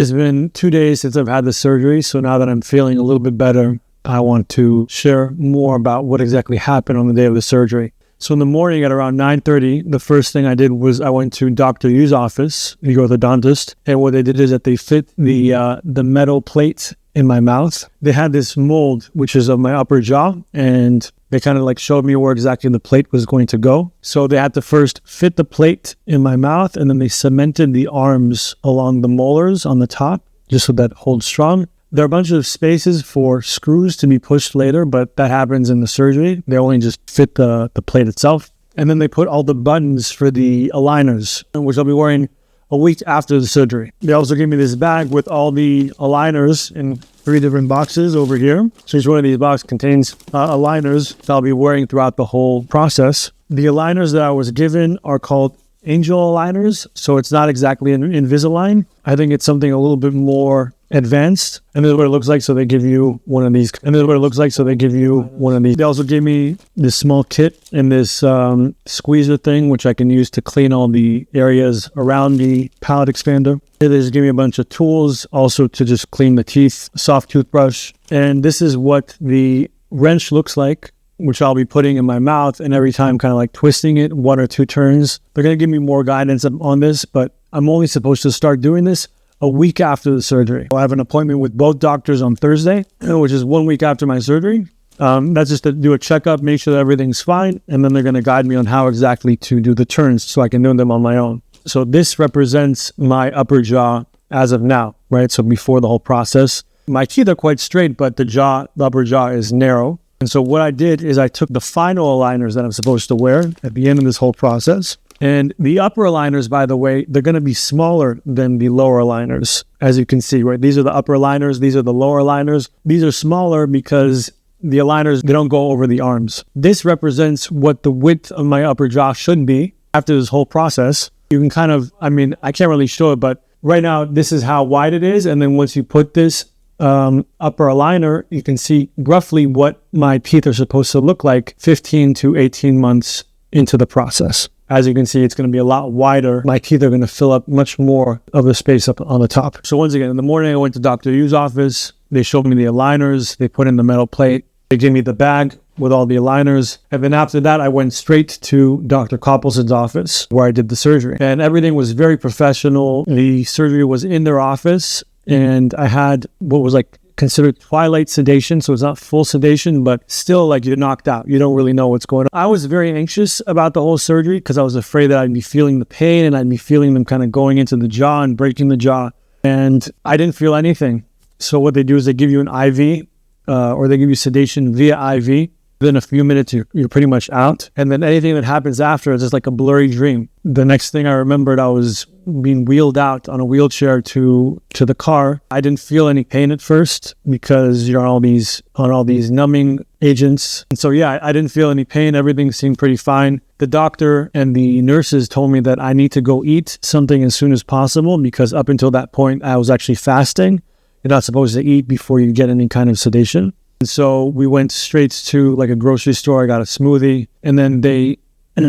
It's been 2 days since I've had the surgery, so now that I'm feeling a little bit better, I want to share more about what exactly happened on the day of the surgery. So in the morning at around 9:30, the first thing I did was I went to Dr. Yu's office, the orthodontist, and what they did is that they fit the metal plate in my mouth. They had this mold, which is of my upper jaw, and they kind of like showed me where exactly the plate was going to go. So they had to first fit the plate in my mouth, and then they cemented the arms along the molars on the top, just so that holds strong. There are a bunch of spaces for screws to be pushed later, but that happens in the surgery. They only just fit the plate itself. And then they put all the buttons for the aligners, which I'll be wearing a week after the surgery. They also gave me this bag with all the aligners in 3 different boxes over here. So each one of these boxes contains aligners that I'll be wearing throughout the whole process. The aligners that I was given are called Angel aligners, so it's not exactly an Invisalign. I think it's something a little bit more advanced, and this is what it looks like. So they give you one of these, and this is what it looks like. So they give you one of these. They also gave me this small kit and this squeezer thing, which I can use to clean all the areas around the palate expander. They just give me a bunch of tools also to just clean the teeth, soft toothbrush, and this is what the wrench looks like, which I'll be putting in my mouth, and every time kind of like twisting it 1 or 2 turns. They're going to give me more guidance on this, but I'm only supposed to start doing this a week after the surgery. I have an appointment with both doctors on Thursday, which is 1 week after my surgery. That's just to do a checkup, make sure that everything's fine, and then they're going to guide me on how exactly to do the turns so I can do them on my own. So this represents my upper jaw as of now, right? So before the whole process, my teeth are quite straight, but the upper jaw is narrow. And so what I did is I took the final aligners that I'm supposed to wear at the end of this whole process. And the upper aligners, by the way, they're going to be smaller than the lower aligners, as you can see, right? These are the upper aligners. These are the lower aligners. These are smaller because the aligners, they don't go over the arms. This represents what the width of my upper jaw should be after this whole process. You can kind of, I can't really show it, but right now, this is how wide it is. And then once you put this upper aligner, you can see roughly what my teeth are supposed to look like 15 to 18 months into the process. As you can see, it's going to be a lot wider. My teeth are going to fill up much more of the space up on the top. So once again, in the morning, I went to Dr. Yu's office. They showed me the aligners. They put in the metal plate. They gave me the bag with all the aligners. And then after that, I went straight to Dr. Coppelson's office where I did the surgery. And everything was very professional. The surgery was in their office. And I had what was like considered Twilight sedation. So it's not full sedation, but still like you're knocked out. You don't really know what's going on. I was very anxious about the whole surgery because I was afraid that I'd be feeling the pain and I'd be feeling them kind of going into the jaw and breaking the jaw. And I didn't feel anything. So what they do is they give you an IV or they give you sedation via IV. Within a few minutes, you're pretty much out. And then anything that happens after is just like a blurry dream. The next thing I remembered, I was being wheeled out on a wheelchair to the car. I didn't feel any pain at first because you're on all these numbing agents. And so, yeah, I didn't feel any pain. Everything seemed pretty fine. The doctor and the nurses told me that I need to go eat something as soon as possible because up until that point, I was actually fasting. You're not supposed to eat before you get any kind of sedation. And so we went straight to like a grocery store. I got a smoothie, and then they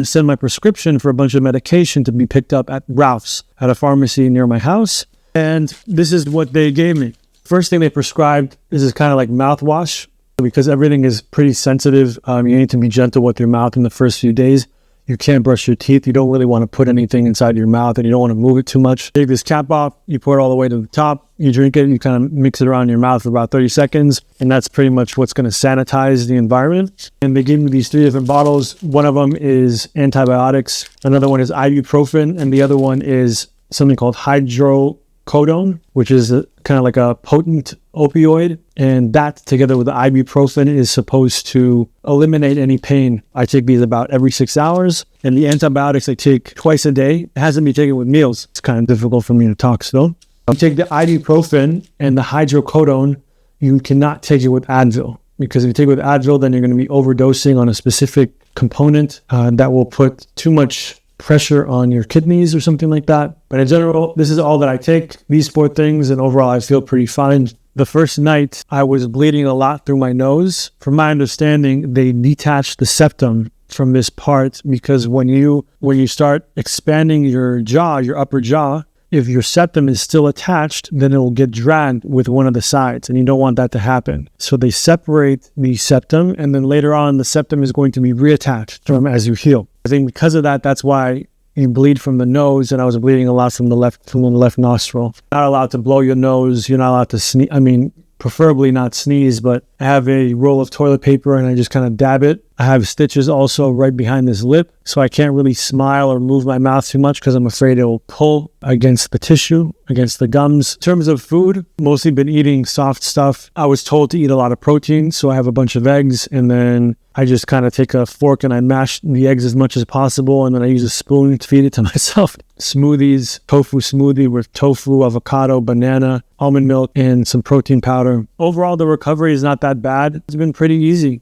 sent my prescription for a bunch of medication to be picked up at Ralph's at a pharmacy near my house. And this is what they gave me. First thing they prescribed is kind of like mouthwash because everything is pretty sensitive. You need to be gentle with your mouth in the first few days. You can't brush your teeth. You don't really want to put anything inside your mouth and you don't want to move it too much. Take this cap off, you pour it all the way to the top, you drink it, you kind of mix it around your mouth for about 30 seconds. And that's pretty much what's going to sanitize the environment. And they gave me these 3 different bottles. One of them is antibiotics. Another one is ibuprofen. And the other one is something called hydrocodone, which is kind of like a potent opioid. And that together with the ibuprofen is supposed to eliminate any pain. I take these about every 6 hours. And the antibiotics I take twice a day. It hasn't been taken with meals. It's kind of difficult for me to talk still. You take the ibuprofen and the hydrocodone, you cannot take it with Advil. Because if you take it with Advil, then you're going to be overdosing on a specific component that will put too much pressure on your kidneys or something like that. But in general, this is all that I take, these 4 things, and overall I feel pretty fine. The first night, I was bleeding a lot through my nose. From my understanding, they detached the septum from this part because when you start expanding your jaw, your upper jaw, if your septum is still attached, then it will get dragged with one of the sides, and you don't want that to happen. So they separate the septum, and then later on, the septum is going to be reattached as you heal. I think because of that, that's why you bleed from the nose, and I was bleeding a lot from the left nostril. Not allowed to blow your nose. You're not allowed to sneeze. I mean, preferably not sneeze, but I have a roll of toilet paper and I just kind of dab it. I have stitches also right behind this lip, so I can't really smile or move my mouth too much because I'm afraid it will pull against the tissue, against the gums. In terms of food, mostly been eating soft stuff. I was told to eat a lot of protein, so I have a bunch of eggs, and then I just kind of take a fork and I mash the eggs as much as possible, and then I use a spoon to feed it to myself. Smoothies, tofu smoothie with tofu, avocado, banana, almond milk, and some protein powder. Overall, the recovery is not that bad. It's been pretty easy.